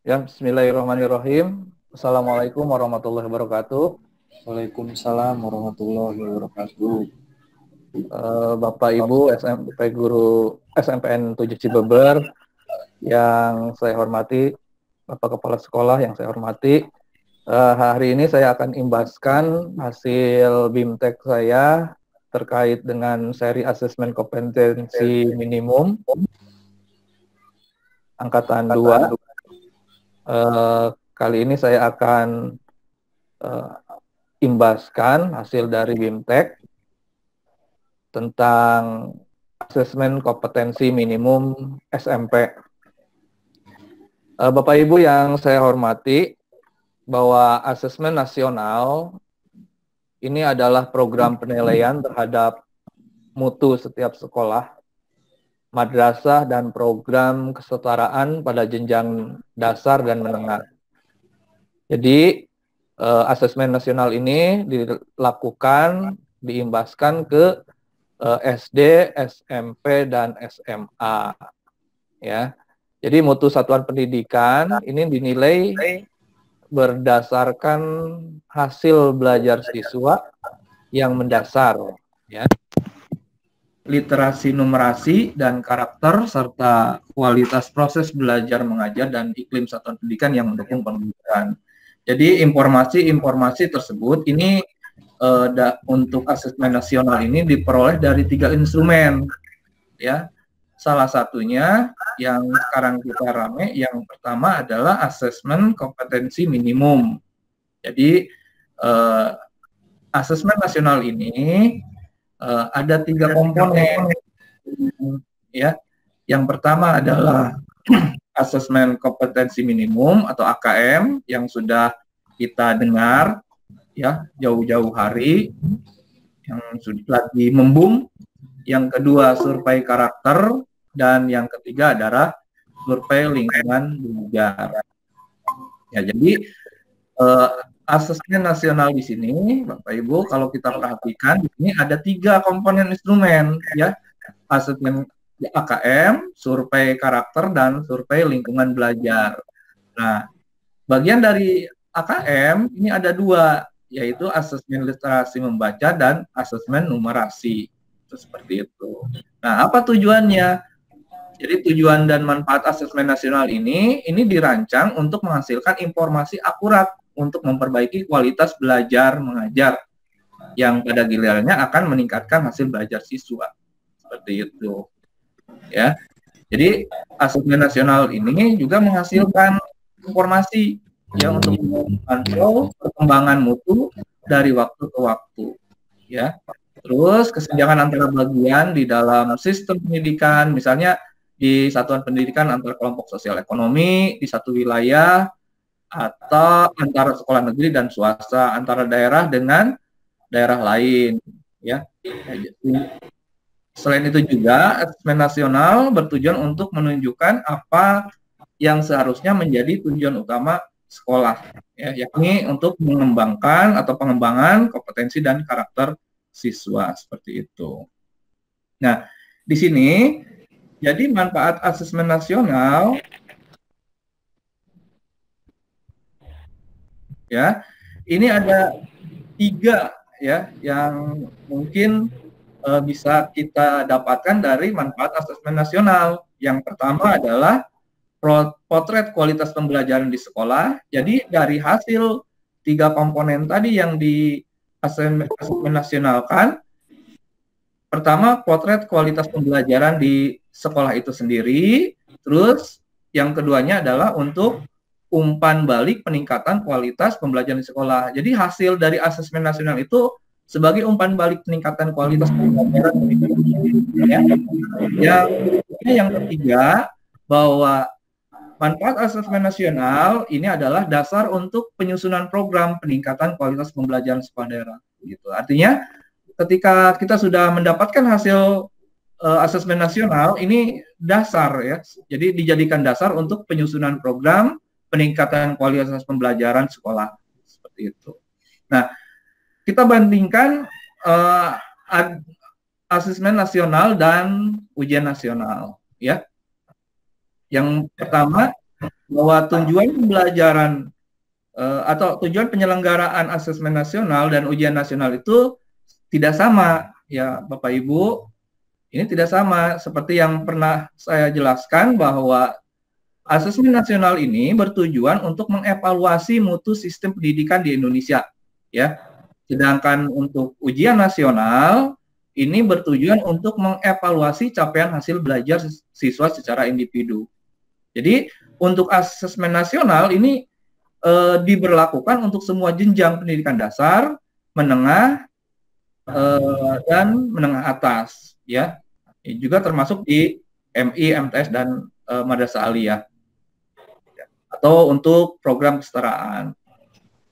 Ya, bismillahirrahmanirrahim. Assalamualaikum warahmatullahi wabarakatuh. Waalaikumsalam warahmatullahi wabarakatuh. Bapak Ibu SMP Guru SMPN 7 Cibeber yang saya hormati, Bapak Kepala Sekolah yang saya hormati. Hari ini saya akan imbaskan hasil BIMTEK saya terkait dengan seri asesmen kompetensi minimum angkatan 2. Kali ini saya akan imbaskan hasil dari BIMTEK tentang asesmen kompetensi minimum SMP. Bapak Ibu yang saya hormati, bahwa asesmen nasional ini adalah program penilaian terhadap mutu setiap sekolah, madrasah, dan program kesetaraan pada jenjang dasar dan menengah. Jadi, asesmen nasional ini dilakukan, diimbaskan ke SD, SMP, dan SMA. Ya, jadi mutu satuan pendidikan ini dinilai berdasarkan hasil belajar siswa yang mendasar, ya, literasi numerasi dan karakter, serta kualitas proses belajar mengajar dan iklim satuan pendidikan yang mendukung pendidikan. Jadi informasi-informasi tersebut ini untuk asesmen nasional ini diperoleh dari 3 instrumen, ya. Salah satunya yang sekarang kita rame, yang pertama adalah asesmen kompetensi minimum. Jadi asesmen nasional ini ada 3 komponen, ya. Yang pertama adalah asesmen kompetensi minimum atau AKM yang sudah kita dengar, ya, jauh-jauh hari, yang sudah lagi membum. Yang kedua survei karakter, dan yang ketiga adalah survei lingkungan belajar. Ya, jadi asesmen nasional di sini, Bapak Ibu, kalau kita perhatikan, ini ada 3 komponen instrumen, ya, asesmen AKM, survei karakter, dan survei lingkungan belajar. Nah, bagian dari AKM ini ada 2, yaitu asesmen literasi membaca dan asesmen numerasi. Seperti itu. Nah, apa tujuannya? Jadi tujuan dan manfaat asesmen nasional ini dirancang untuk menghasilkan informasi akurat untuk memperbaiki kualitas belajar mengajar yang pada gilirannya akan meningkatkan hasil belajar siswa. Seperti itu. Ya. Jadi asesmen nasional ini juga menghasilkan informasi yang untuk memantau perkembangan mutu dari waktu ke waktu. Ya. Terus kesenjangan antara bagian di dalam sistem pendidikan, misalnya di satuan pendidikan antar kelompok sosial ekonomi di satu wilayah, atau antara sekolah negeri dan swasta, antara daerah dengan daerah lain, ya. Selain itu juga asesmen nasional bertujuan untuk menunjukkan apa yang seharusnya menjadi tujuan utama sekolah, ya, yakni untuk mengembangkan atau pengembangan kompetensi dan karakter siswa, seperti itu. Nah, di sini jadi manfaat asesmen nasional, ya, ini ada 3, ya, yang mungkin bisa kita dapatkan dari manfaat asesmen nasional. Yang pertama adalah potret kualitas pembelajaran di sekolah. Jadi dari hasil 3 komponen tadi yang di asesmen nasionalkan, pertama potret kualitas pembelajaran di sekolah itu sendiri, terus yang keduanya adalah untuk umpan balik peningkatan kualitas pembelajaran di sekolah. Jadi hasil dari asesmen nasional itu sebagai umpan balik peningkatan kualitas pembelajaran, ya. Yang ketiga, bahwa manfaat asesmen nasional ini adalah dasar untuk penyusunan program peningkatan kualitas pembelajaran sekolah daerah. Gitu. Artinya, ketika kita sudah mendapatkan hasil asesmen nasional, ini dasar, ya. Jadi dijadikan dasar untuk penyusunan program peningkatan kualitas pembelajaran sekolah. Seperti itu. Nah, kita bandingkan asesmen nasional dan ujian nasional, ya. Yang pertama, bahwa tujuan pembelajaran atau tujuan penyelenggaraan asesmen nasional dan ujian nasional itu tidak sama, ya Bapak Ibu. Ini tidak sama seperti yang pernah saya jelaskan bahwa asesmen nasional ini bertujuan untuk mengevaluasi mutu sistem pendidikan di Indonesia, ya. Sedangkan untuk ujian nasional ini bertujuan untuk mengevaluasi capaian hasil belajar siswa secara individu. Jadi untuk asesmen nasional ini diberlakukan untuk semua jenjang pendidikan dasar, menengah, dan menengah atas, ya. Juga termasuk di MI, MTS, dan Madrasah Aliyah, atau untuk program kesetaraan.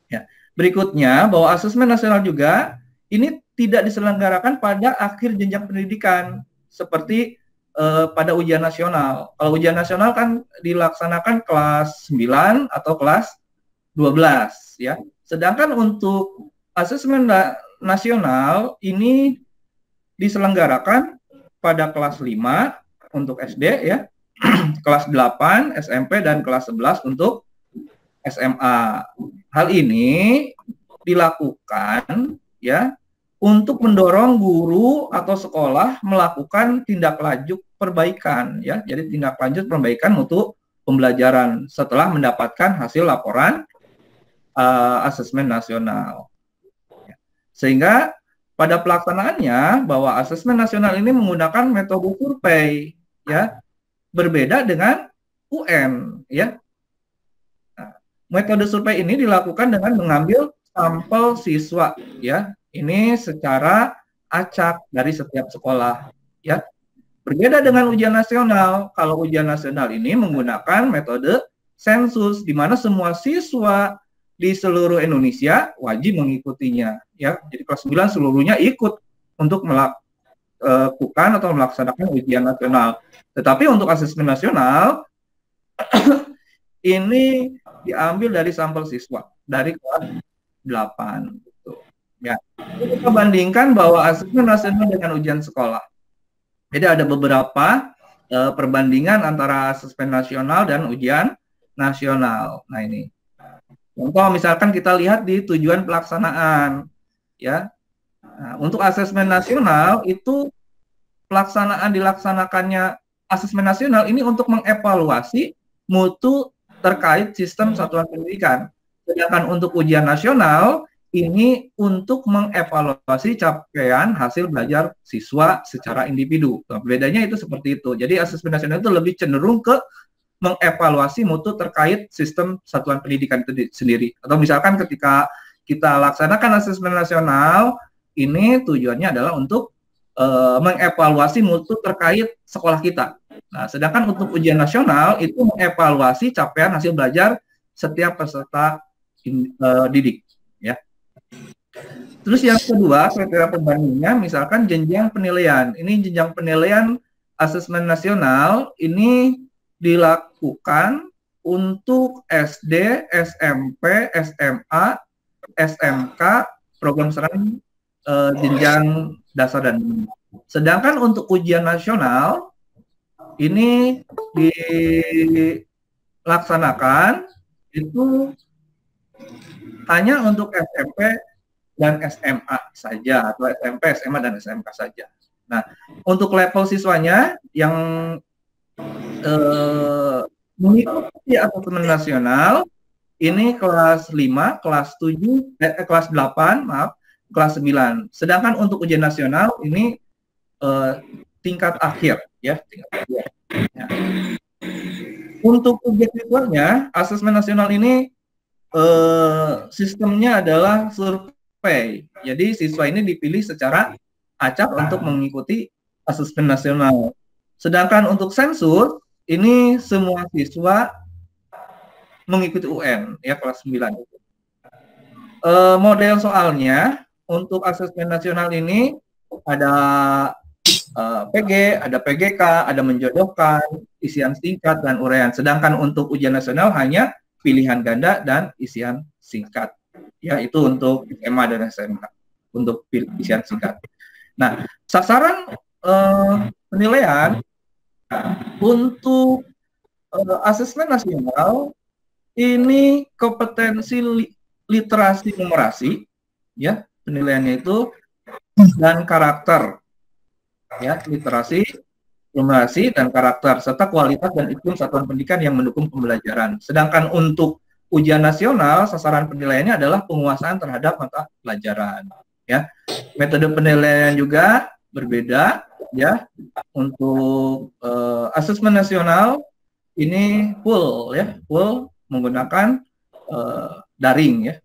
Ya. Berikutnya, bahwa asesmen nasional juga ini tidak diselenggarakan pada akhir jenjang pendidikan, seperti pada ujian nasional. Kalau ujian nasional kan dilaksanakan kelas 9 atau kelas 12, ya. Sedangkan untuk asesmen nasional ini diselenggarakan pada kelas 5 untuk SD, ya, kelas 8 SMP, dan kelas 11 untuk SMA. Hal ini dilakukan, ya, untuk mendorong guru atau sekolah melakukan tindak lanjut perbaikan, ya. Jadi tindak lanjut perbaikan mutu pembelajaran setelah mendapatkan hasil laporan asesmen nasional. Sehingga pada pelaksanaannya bahwa asesmen nasional ini menggunakan metode survei, ya, berbeda dengan UN, ya. Nah, metode survei ini dilakukan dengan mengambil sampel siswa, ya. Ini secara acak dari setiap sekolah, ya. Berbeda dengan ujian nasional. Kalau ujian nasional ini menggunakan metode sensus, di mana semua siswa di seluruh Indonesia wajib mengikutinya, ya. Jadi kelas 9 seluruhnya ikut untuk melakukan atau melaksanakan ujian nasional. Tetapi untuk asesmen nasional ini diambil dari sampel siswa dari kelas 8, gitu. Ya. Kita bandingkan bahwa asesmen nasional dengan ujian sekolah. Jadi ada beberapa perbandingan antara asesmen nasional dan ujian nasional. Nah, ini contoh misalkan kita lihat di tujuan pelaksanaan, ya. Nah, untuk asesmen nasional itu dilaksanakannya asesmen nasional ini untuk mengevaluasi mutu terkait sistem satuan pendidikan. Sedangkan untuk ujian nasional ini untuk mengevaluasi capaian hasil belajar siswa secara individu. Nah, bedanya itu seperti itu. Jadi asesmen nasional itu lebih cenderung ke mengevaluasi mutu terkait sistem satuan pendidikan itu sendiri. Atau misalkan ketika kita laksanakan asesmen nasional, ini tujuannya adalah untuk mengevaluasi mutu terkait sekolah kita. Nah, sedangkan untuk ujian nasional itu mengevaluasi capaian hasil belajar setiap peserta didik, ya. Terus yang kedua, kriteria pembandingnya misalkan jenjang penilaian. Ini jenjang penilaian asesmen nasional ini dilakukan untuk SD, SMP, SMA, SMK, program kesetaraan jenjang dasar dan menengah. Sedangkan untuk ujian nasional ini dilaksanakan itu hanya untuk SMP dan SMA saja, atau SMP, SMA, dan SMK saja. Nah, untuk level siswanya yang mengikuti asesmen nasional ini kelas 5, kelas 7, kelas 8, maaf, kelas 9. Sedangkan untuk ujian nasional ini tingkat akhir, ya, tingkat akhir. Ya. Untuk ujian siswanya, asesmen nasional ini sistemnya adalah survei. Jadi siswa ini dipilih secara acak untuk mengikuti asesmen nasional. Sedangkan untuk sensus ini semua siswa mengikuti UN, ya, kelas 9. Model soalnya untuk asesmen nasional ini ada PG, ada PGK, ada menjodohkan, isian singkat, dan uraian. Sedangkan untuk ujian nasional hanya pilihan ganda dan isian singkat. Ya, itu untuk SMA dan SMK, untuk isian singkat. Nah, sasaran penilaian untuk asesmen nasional ini kompetensi literasi numerasi, ya penilaiannya itu, dan karakter, ya literasi numerasi dan karakter serta kualitas dan iklim satuan pendidikan yang mendukung pembelajaran. Sedangkan untuk ujian nasional sasaran penilaiannya adalah penguasaan terhadap mata pelajaran. Ya, metode penilaian juga berbeda. Ya, untuk asesmen nasional ini full, ya, full menggunakan daring, ya.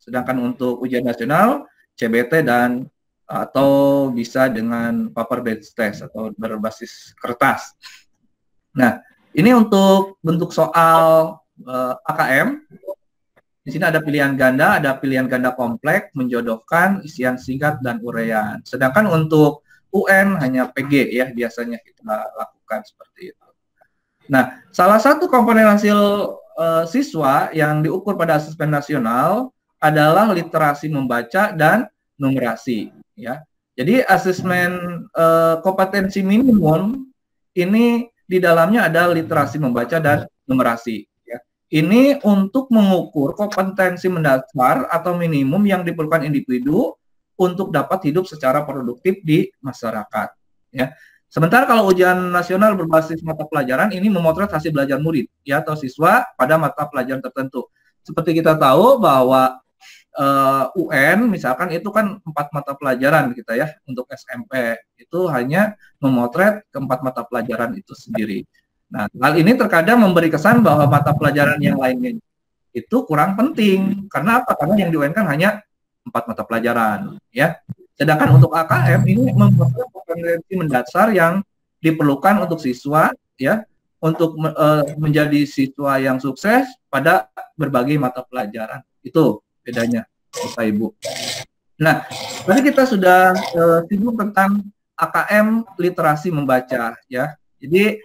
Sedangkan untuk ujian nasional CBT dan atau bisa dengan paper based test atau berbasis kertas. Nah, ini untuk bentuk soal AKM. Di sini ada pilihan ganda kompleks, menjodohkan, isian singkat dan uraian. Sedangkan untuk UN hanya PG, ya biasanya kita lakukan seperti itu. Nah, salah satu komponen hasil siswa yang diukur pada asesmen nasional adalah literasi membaca dan numerasi, ya. Jadi asesmen kompetensi minimum ini di dalamnya ada literasi membaca dan numerasi. Ini untuk mengukur kompetensi mendasar atau minimum yang diperlukan individu untuk dapat hidup secara produktif di masyarakat. Ya. Sementara kalau ujian nasional berbasis mata pelajaran ini memotret hasil belajar murid, ya, atau siswa pada mata pelajaran tertentu. Seperti kita tahu bahwa UN misalkan itu kan 4 mata pelajaran kita, ya, untuk SMP itu hanya memotret ke-4 mata pelajaran itu sendiri. Nah, hal ini terkadang memberi kesan bahwa mata pelajaran yang lainnya itu kurang penting. Karena apa? Karena yang di-UN kan hanya 4 mata pelajaran, ya. Sedangkan untuk AKM ini membuat kompetensi mendasar yang diperlukan untuk siswa, ya, untuk menjadi siswa yang sukses pada berbagai mata pelajaran. Itu bedanya, Bapak Ibu. Nah, tadi kita sudah singgung tentang AKM literasi membaca, ya. Jadi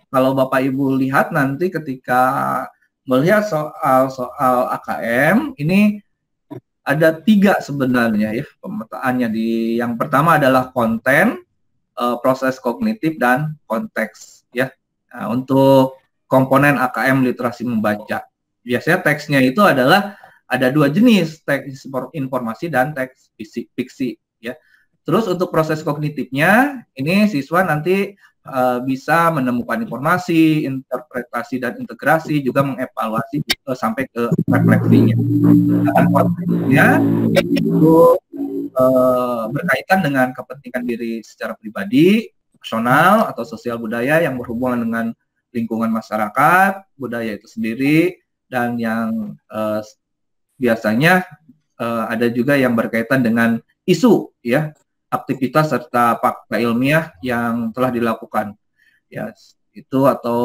kalau Bapak Ibu lihat nanti ketika melihat soal AKM ini ada 3 sebenarnya, ya, pemetaannya. Yang pertama adalah konten, proses kognitif dan konteks, ya. Nah, untuk komponen AKM literasi membaca, biasanya teksnya itu adalah ada 2 jenis, teks informasi dan teks fiksi, ya. Terus untuk proses kognitifnya ini siswa nanti bisa menemukan informasi, interpretasi dan integrasi, juga mengevaluasi sampai ke refleksinya. Dan konteksnya itu berkaitan dengan kepentingan diri secara pribadi, personal atau sosial budaya yang berhubungan dengan lingkungan masyarakat, budaya itu sendiri, dan yang biasanya ada juga yang berkaitan dengan isu, ya, aktivitas serta fakta ilmiah yang telah dilakukan, ya, itu atau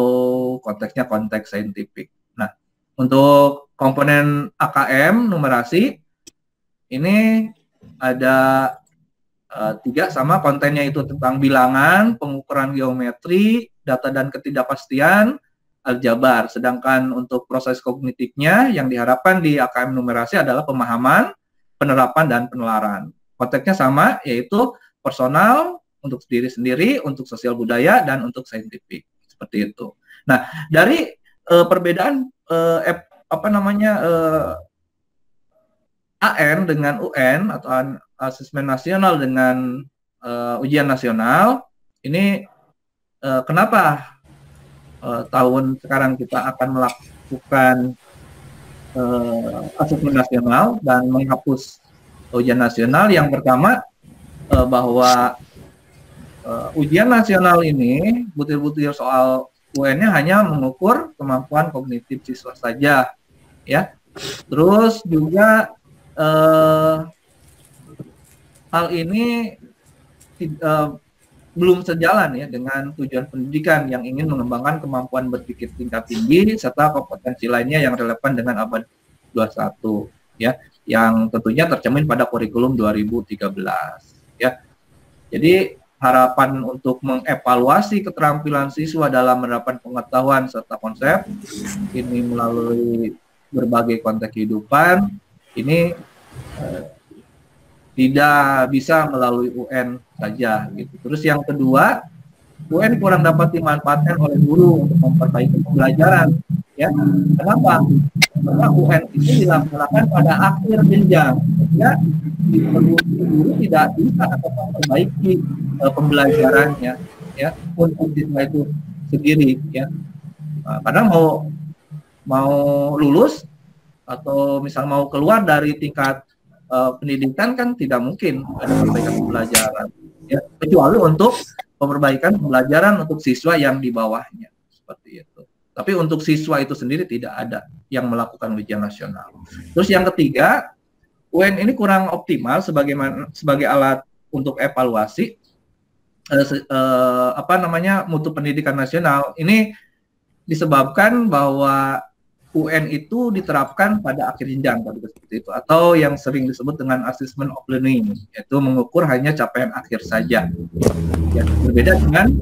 konteksnya konteks saintifik. Nah, untuk komponen AKM numerasi ini ada 3 sama kontennya itu tentang bilangan, pengukuran geometri, data dan ketidakpastian, aljabar. Sedangkan untuk proses kognitifnya yang diharapkan di AKM numerasi adalah pemahaman, penerapan dan penelaran. Konteksnya sama, yaitu personal, untuk diri sendiri, untuk sosial budaya, dan untuk saintifik. Seperti itu. Nah, dari perbedaan AN dengan UN atau asesmen nasional dengan ujian nasional, ini kenapa tahun sekarang kita akan melakukan asesmen nasional dan menghapus ujian nasional? Yang pertama, bahwa ujian nasional ini butir-butir soal UN-nya hanya mengukur kemampuan kognitif siswa saja, ya. Terus juga hal ini belum sejalan, ya, dengan tujuan pendidikan yang ingin mengembangkan kemampuan berpikir tingkat tinggi serta kompetensi lainnya yang relevan dengan abad 21, ya, yang tentunya tercermin pada kurikulum 2013, ya. Jadi harapan untuk mengevaluasi keterampilan siswa dalam menerapkan pengetahuan serta konsep ini melalui berbagai konteks kehidupan ini tidak bisa melalui UN saja, gitu. Terus yang kedua, UN kurang dapat dimanfaatkan oleh guru untuk memperbaiki pembelajaran. Ya, kenapa? Karena UN itu dilaksanakan pada akhir jenjang, ya, guru tidak bisa atau memperbaiki pembelajarannya, ya, untuk siswa itu sendiri, ya. Kadang mau lulus atau misal mau keluar dari tingkat pendidikan kan tidak mungkin ada perbaikan pembelajaran, ya, kecuali untuk perbaikan pembelajaran untuk siswa yang di bawahnya, seperti itu. Tapi untuk siswa itu sendiri tidak ada yang melakukan ujian nasional. Terus yang ketiga, UN ini kurang optimal sebagai alat untuk evaluasi mutu pendidikan nasional. Ini disebabkan bahwa UN itu diterapkan pada akhir jenjang seperti itu, atau yang sering disebut dengan assessment of learning, yaitu mengukur hanya capaian akhir saja. Ya, berbeda dengan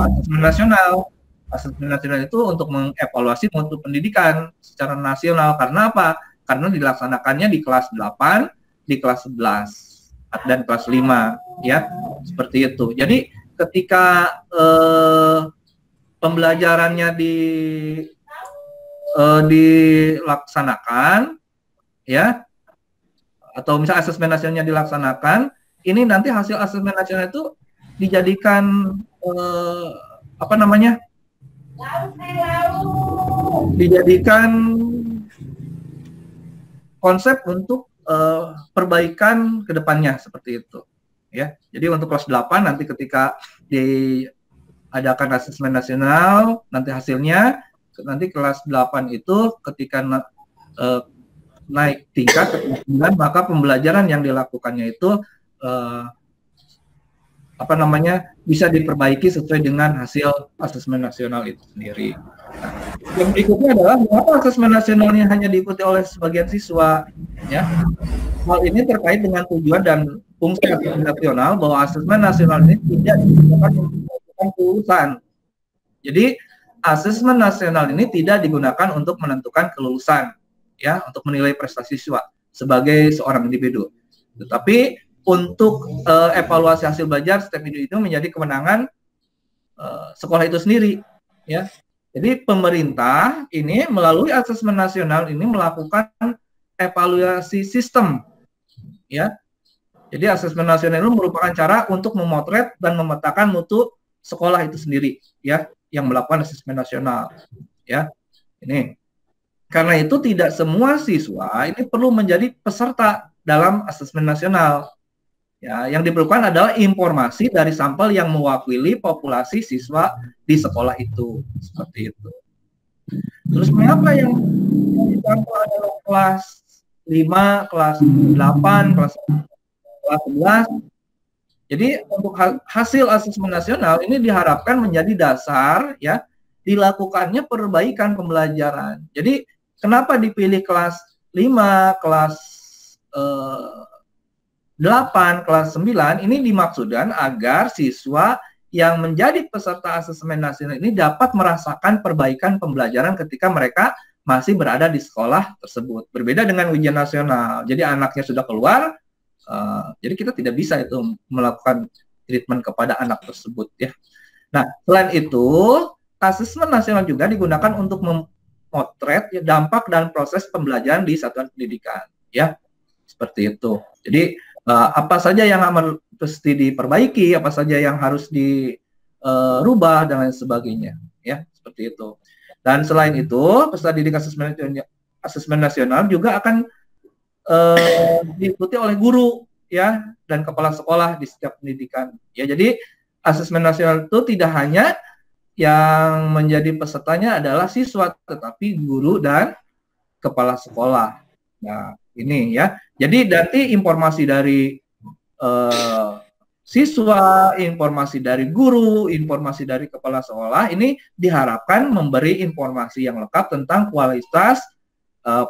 asesmen nasional. Asesmen nasional itu untuk mengevaluasi mutu pendidikan secara nasional. Karena apa? Karena dilaksanakannya di kelas 8, di kelas 11, dan kelas 5, ya, seperti itu. Jadi ketika pembelajarannya dilaksanakan, ya, atau misalnya asesmen nasionalnya dilaksanakan, ini nanti hasil asesmen nasional itu dijadikan dijadikan konsep untuk perbaikan ke depannya, seperti itu, ya. Jadi untuk kelas 8 nanti ketika diadakan asesmen nasional, nanti hasilnya nanti kelas 8 itu ketika naik tingkat ke kelas 9, maka pembelajaran yang dilakukannya itu bisa diperbaiki sesuai dengan hasil asesmen nasional itu sendiri. Nah, yang berikutnya adalah mengapa asesmen nasionalnya hanya diikuti oleh sebagian siswa, ya. Hal ini terkait dengan tujuan dan fungsi asesmen nasional, bahwa asesmen nasional ini tidak digunakan untuk menentukan kelulusan. Jadi asesmen nasional ini tidak digunakan untuk menentukan kelulusan, ya, untuk menilai prestasi siswa sebagai seorang individu. Tetapi untuk evaluasi hasil belajar setiap individu itu menjadi kewenangan sekolah itu sendiri, ya. Jadi pemerintah ini melalui asesmen nasional ini melakukan evaluasi sistem, ya. Jadi asesmen nasional itu merupakan cara untuk memotret dan memetakan mutu sekolah itu sendiri, ya, yang melakukan asesmen nasional, ya. Ini karena itu tidak semua siswa ini perlu menjadi peserta dalam asesmen nasional. Ya, yang diperlukan adalah informasi dari sampel yang mewakili populasi siswa di sekolah itu, seperti itu. Terus mengapa yang disampel adalah kelas 5, kelas 8, kelas 11? Jadi untuk hasil asesmen nasional ini diharapkan menjadi dasar, ya, dilakukannya perbaikan pembelajaran. Jadi kenapa dipilih kelas 5, kelas 8, kelas 9, ini dimaksudkan agar siswa yang menjadi peserta asesmen nasional ini dapat merasakan perbaikan pembelajaran ketika mereka masih berada di sekolah tersebut. Berbeda dengan ujian nasional. Jadi anaknya sudah keluar, jadi kita tidak bisa itu melakukan treatment kepada anak tersebut, ya. Nah, selain itu, asesmen nasional juga digunakan untuk memotret, ya, dampak dan proses pembelajaran di satuan pendidikan, ya, seperti itu. Jadi apa saja yang mesti diperbaiki, apa saja yang harus dirubah dan lain sebagainya, ya, seperti itu. Dan selain itu, peserta didik asesmen nasional juga akan diikuti oleh guru, ya, dan kepala sekolah di setiap pendidikan. Ya, jadi asesmen nasional itu tidak hanya yang menjadi pesertanya adalah siswa, tetapi guru dan kepala sekolah. Nah, ini, ya. Jadi nanti informasi dari siswa, informasi dari guru, informasi dari kepala sekolah ini diharapkan memberi informasi yang lengkap tentang kualitas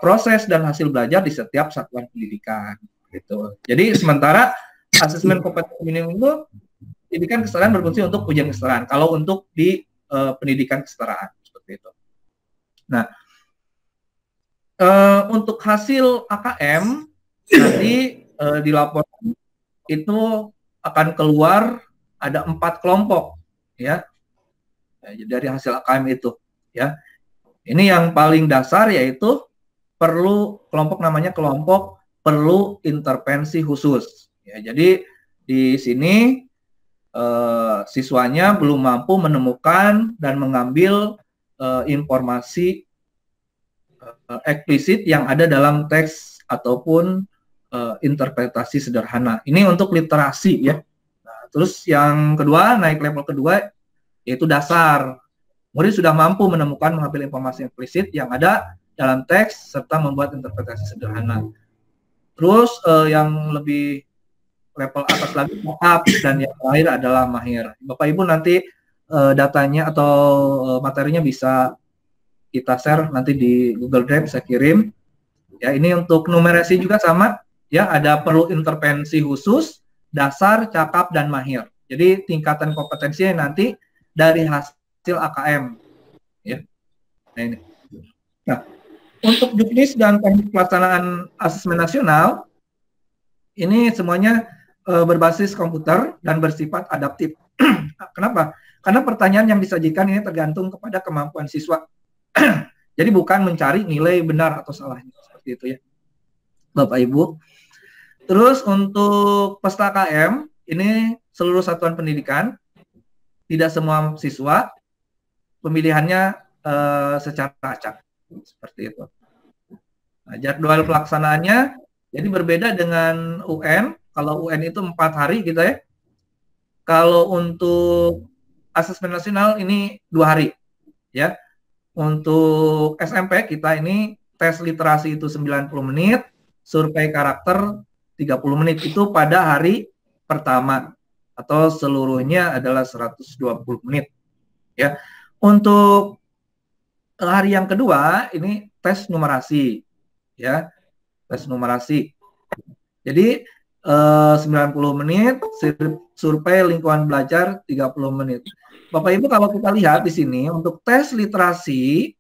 proses dan hasil belajar di setiap satuan pendidikan, gitu. Jadi sementara asesmen kompetensi minimum itu pendidikan kesetaraan berfungsi untuk ujian kesetaraan. Kalau untuk di pendidikan kesetaraan seperti itu. Nah, untuk hasil AKM nanti dilaporkan itu akan keluar ada 4 kelompok, ya. Dari hasil AKM itu, ya. Ini yang paling dasar yaitu perlu kelompok namanya kelompok perlu intervensi khusus. Ya, jadi di sini siswanya belum mampu menemukan dan mengambil informasi eksplisit yang ada dalam teks ataupun interpretasi sederhana. Ini untuk literasi ya. Nah, terus yang kedua, naik level kedua yaitu dasar. Murid sudah mampu menemukan mengambil informasi eksplisit yang ada dalam teks serta membuat interpretasi sederhana. Terus yang lebih level atas lagi tahap, dan yang terakhir adalah mahir. Bapak Ibu nanti datanya atau materinya bisa kita share nanti di Google Drive, saya kirim. Ya, ini untuk numerasi juga sama. Ya, ada perlu intervensi khusus, dasar, cakap, dan mahir. Jadi tingkatan kompetensinya nanti dari hasil AKM. Ya. Nah, ini. Nah, untuk juknis dan teknik pelaksanaan asesmen nasional, ini semuanya berbasis komputer dan bersifat adaptif. Kenapa? Karena pertanyaan yang disajikan ini tergantung kepada kemampuan siswa. Jadi bukan mencari nilai benar atau salahnya, seperti itu ya, Bapak Ibu. Terus untuk peserta KM, ini seluruh satuan pendidikan, tidak semua siswa, pemilihannya secara acak, seperti itu. Nah, jadwal pelaksanaannya, jadi berbeda dengan UN. Kalau UN itu 4 hari gitu ya. Kalau untuk asesmen nasional ini 2 hari, ya. Untuk SMP kita ini tes literasi itu 90 menit, survei karakter 30 menit itu pada hari pertama, atau seluruhnya adalah 120 menit. Ya. Untuk hari yang kedua ini tes numerasi, ya, tes numerasi. Jadi 90 menit, survei lingkungan belajar 30 menit. Bapak Ibu kalau kita lihat di sini untuk tes literasi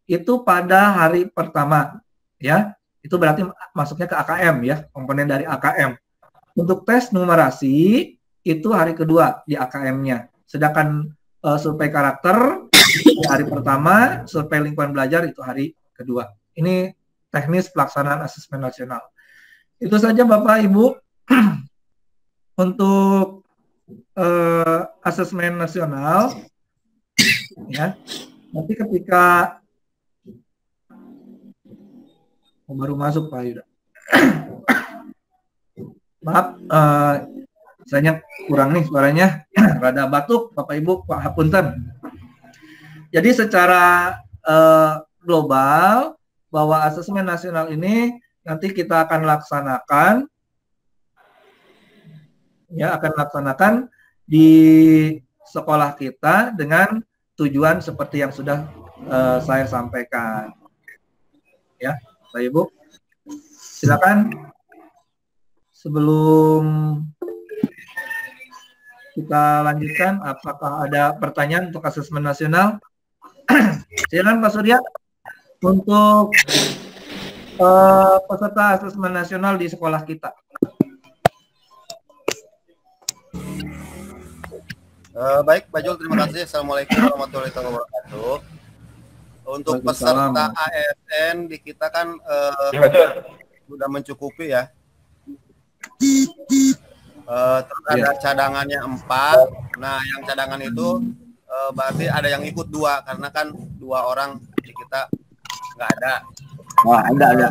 itu pada hari pertama, ya. Itu berarti masuknya ke AKM ya, komponen dari AKM. Untuk tes numerasi itu hari kedua di AKM-nya. Sedangkan survei karakter di hari pertama, survei lingkungan belajar itu hari kedua. Ini teknis pelaksanaan asesmen nasional. Itu saja Bapak Ibu untuk asesmen nasional. Ya. Nanti ketika baru masuk Pak Yuda. Maaf, saya kurang nih suaranya, rada batuk Bapak Ibu, Pak Hapunten. Jadi secara global bahwa asesmen nasional ini nanti kita akan laksanakan, ya, akan laksanakan di sekolah kita dengan tujuan seperti yang sudah saya sampaikan. Ya. Bapak Ibu, silakan sebelum kita lanjutkan, apakah ada pertanyaan untuk asesmen nasional? Silakan Pak Surya untuk peserta asesmen nasional di sekolah kita. Baik, Pak Jul, terima kasih. Assalamualaikum warahmatullahi wabarakatuh. Untuk peserta ASN di kita kan sudah mencukupi ya. Terus ada cadangannya 4. Nah, yang cadangan itu berarti ada yang ikut 2 karena kan 2 orang di kita nggak ada. Wah, ada.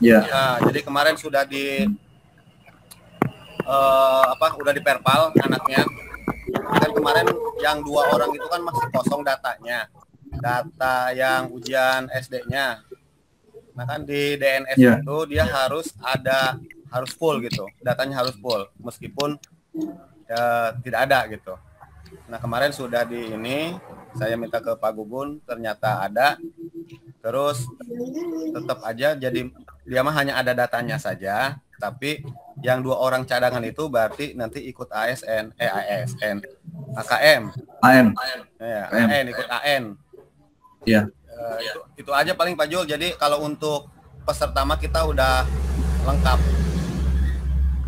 Ya. Nah, jadi kemarin sudah udah diperpal anaknya. Kan kemarin yang 2 orang itu kan masih kosong datanya. Data yang ujian SD-nya. Nah kan di DNS itu dia harus full gitu, datanya harus full meskipun tidak ada gitu. Nah kemarin sudah saya minta ke Pak Gugun, ternyata ada, terus tetap aja jadi dia mah hanya ada datanya saja, tapi yang 2 orang cadangan itu berarti nanti ikut AKM. Ya, AN ikut AN. Ya. Itu aja paling Pak Jul. Jadi kalau untuk peserta mah kita udah lengkap.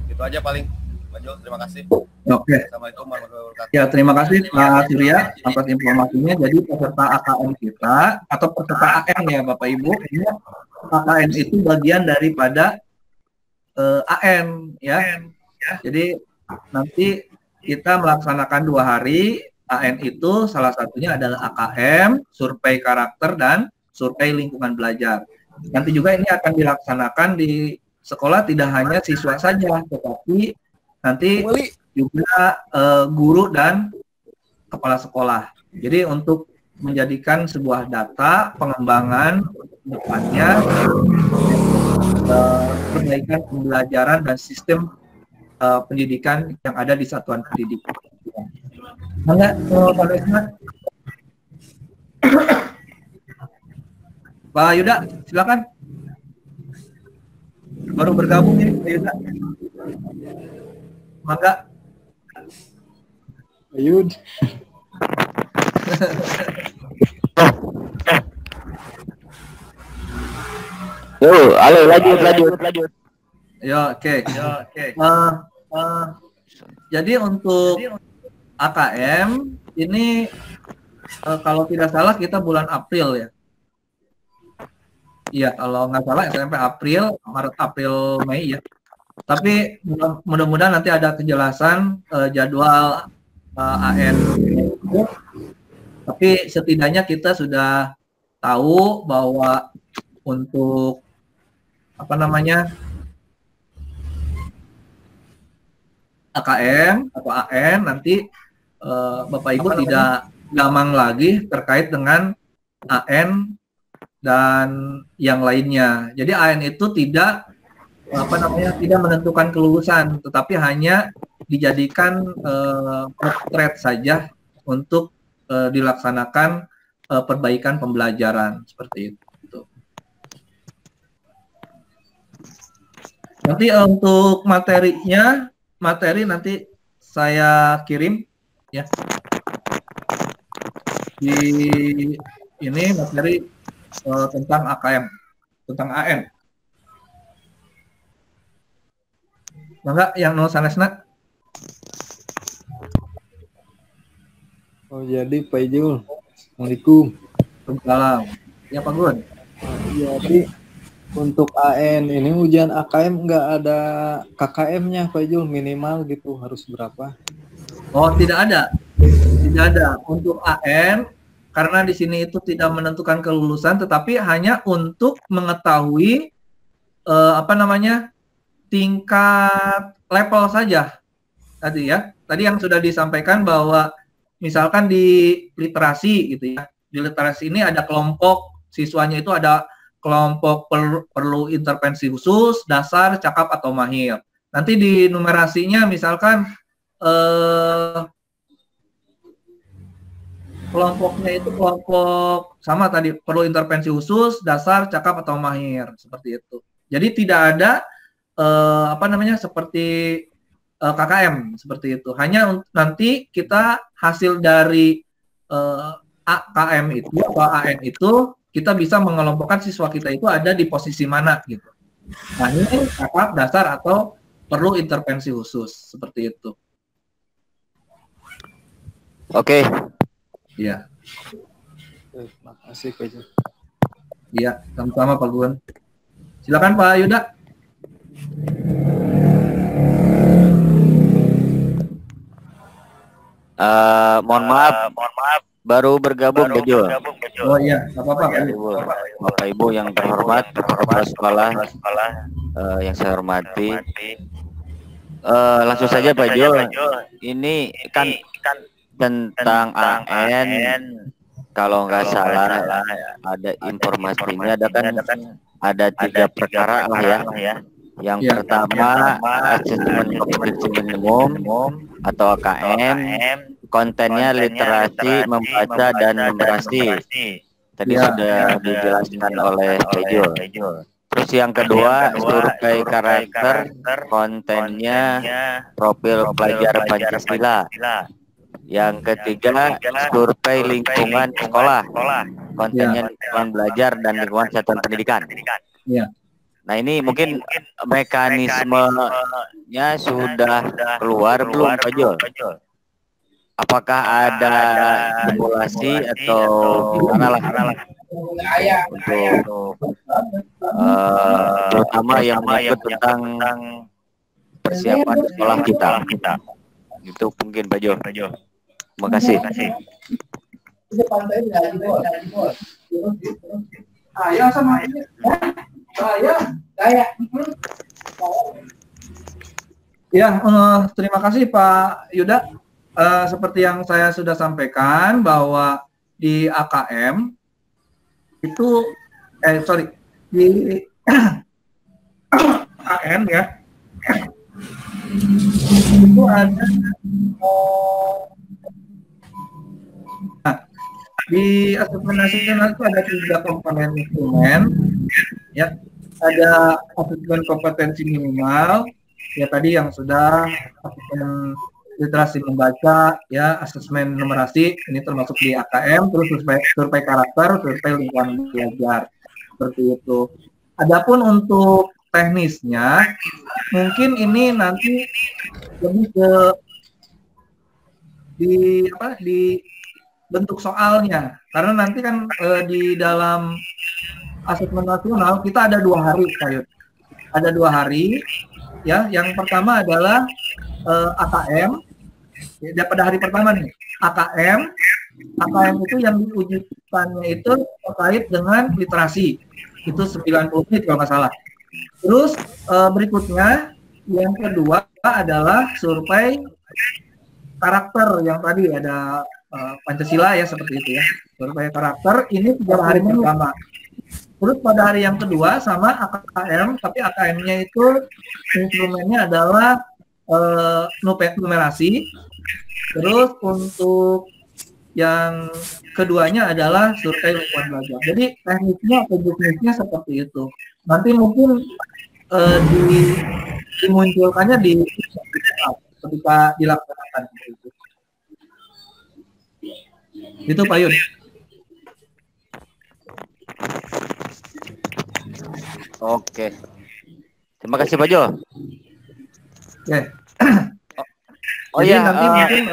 Itu aja paling Pak Jo. Terima kasih. Oke. Assalamualaikum warahmatullahi wabarakatuh. Ya, terima kasih Pak Surya atas informasinya. Jadi peserta AKM kita atau peserta AN ya Bapak Ibu, ini AKM itu bagian daripada AN ya. Jadi nanti kita melaksanakan 2 hari. AN itu salah satunya adalah AKM, survei karakter dan survei lingkungan belajar. Nanti juga ini akan dilaksanakan di sekolah, tidak hanya siswa saja, tetapi nanti juga guru dan kepala sekolah. Jadi untuk menjadikan sebuah data pengembangan depannya, perbaikan pembelajaran dan sistem pendidikan yang ada di satuan pendidikan. Enggak, Pak Desma. Pak Yuda, silakan. Baru bergabung nih, Pak Yuda. Maka. Yud. Yo, halo, lanjut. Ya, oke. Jadi untuk AKM ini kalau tidak salah kita bulan April ya. Iya, kalau nggak salah SMP April, Maret, April, Mei ya. Tapi mudah-mudahan nanti ada kejelasan jadwal AN. Tapi setidaknya kita sudah tahu bahwa untuk AKM atau AN nanti Bapak Ibu tidak gamang lagi terkait dengan AN dan yang lainnya. Jadi AN itu tidak tidak menentukan kelulusan, tetapi hanya dijadikan potret saja untuk dilaksanakan perbaikan pembelajaran seperti itu. Nanti untuk materi nanti saya kirim ya. Di ini materi tentang AKM, tentang AN. Mangga yang no sanesna. Oh jadi Pak Ijul. Assalamualaikum. Waalaikumsalam. Ya Pak Gun. Jadi untuk AN ini ujian AKM nggak ada KKM-nya Pak Ijul, minimal gitu harus berapa? Oh tidak ada. Tidak ada untuk AN karena di sini itu tidak menentukan kelulusan, tetapi hanya untuk mengetahui tingkat level saja tadi ya. Tadi yang sudah disampaikan bahwa misalkan di literasi gitu ya. Di literasi ini ada kelompok siswanya itu ada kelompok perlu intervensi khusus, dasar, cakap atau mahir. Nanti di numerasinya misalkan kelompoknya itu kelompok sama tadi perlu intervensi khusus, dasar, cakap atau mahir seperti itu. Jadi tidak ada seperti KKM seperti itu. Hanya nanti kita hasil dari AKM itu atau AN itu kita bisa mengelompokkan siswa kita itu ada di posisi mana gitu. Nah ini cakap, dasar atau perlu intervensi khusus seperti itu. Oke. Iya. Terima kasih Pak Ijul. Iya, sama-sama Pak Gun. Silakan Pak Yuda. Mohon maaf, baru bergabung Bejo. Oh iya, nggak apa-apa. Bapak Ibu yang terhormat, kepala sekolah yang saya hormati. Langsung saja Pak Jo. Ini kan tentang AN. Kalau nggak salah ada informasinya, ada 3 perkara lah ya. Yang pertama asesmen kompetensi minimum atau AKM, kontennya literasi, membaca dan numerasi. Tadi sudah dijelaskan oleh Bejo. Terus yang kedua survei karakter, kontennya profil pelajar Pancasila. Yang ketiga survei lingkungan sekolah, kontennya lingkungan belajar dan lingkungan satuan pendidikan. Iya. Nah ini mungkin mekanismenya sudah keluar belum Pak Jul? Apakah ada simulasi atau gimana lah untuk terutama yang menyangkut tentang persiapan sekolah kita? Itu mungkin Pak Jul. Terima kasih. Ya, terima kasih Pak Yuda. Seperti yang saya sudah sampaikan bahwa di AKM itu, di AKM ya, itu ada di asesmen nasional itu ada 3 komponen instrumen, ya, ada asesmen kompetensi minimal, ya tadi yang sudah asesmen literasi membaca, ya, asesmen numerasi, ini termasuk di AKM, terus survei karakter, survei lingkungan belajar, seperti itu. Adapun untuk teknisnya, mungkin ini nanti lebih ke di bentuk soalnya, karena nanti kan di dalam asesmen nasional kita ada 2 hari, Kayut. Ada 2 hari, ya. Yang pertama adalah AKM, ya, pada hari pertama nih, AKM itu yang diujikannya itu terkait dengan literasi, itu 90 menit kalau nggak salah. Terus berikutnya yang kedua adalah survei karakter, yang tadi ada Pancasila ya, seperti itu ya, survei karakter, ini 3 hari pertama. Terus pada hari yang kedua sama AKM, tapi AKM-nya itu instrumennya adalah numerasi. Terus untuk yang keduanya adalah survei lingkungan belajar. Jadi tekniknya atau jenisnya seperti itu. Nanti mungkin dimunculkannya ketika dilaksanakan. Itu Pak Yud. Oke. Terima kasih Pak Jo. Ya. Oh jadi ya, nanti mungkin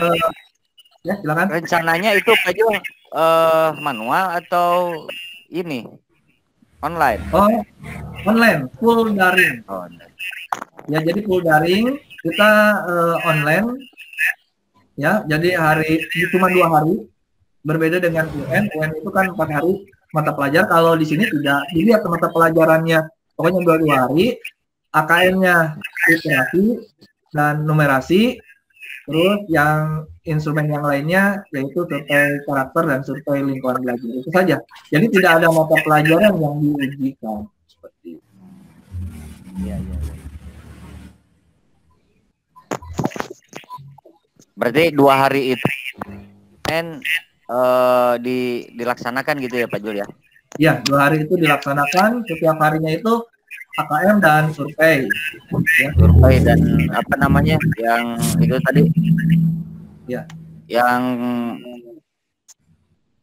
ya silakan. Rencananya itu Pak Jo manual atau ini online? Oh, online, full daring. Oh, ya, jadi full daring, kita online. Ya, jadi cuma 2 hari. Berbeda dengan UN. UN itu kan 4 hari mata pelajaran. Kalau di sini tidak dilihat mata pelajarannya, pokoknya 2 hari. AKM-nya literasi dan numerasi, terus yang instrumen yang lainnya yaitu survei karakter dan survei lingkungan belajar, itu saja. Jadi tidak ada mata pelajaran yang diujikan seperti itu. Iya. Berarti 2 hari itu kan dilaksanakan gitu ya Pak Jul ya? Ya, 2 hari itu dilaksanakan, setiap harinya itu AKM dan survei. Ya. Survei dan apa namanya yang itu tadi? Ya. Yang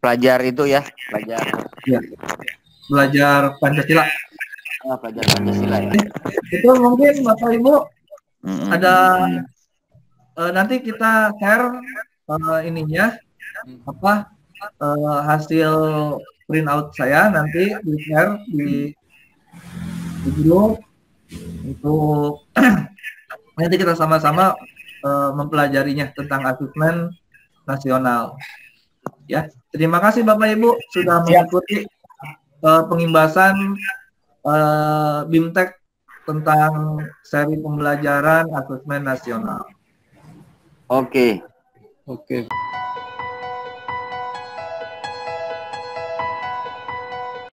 pelajar itu ya, pelajar. Ya. Belajar Pancasila. Pelajar Pancasila ya. Itu mungkin Bapak Ibu ada nanti kita share ininya hasil printout saya nanti di share di grup untuk nanti kita sama-sama mempelajarinya tentang asesmen nasional. Ya, terima kasih Bapak Ibu sudah mengikuti pengimbasan BIMTEK tentang seri pembelajaran asesmen nasional. Oke. Oke.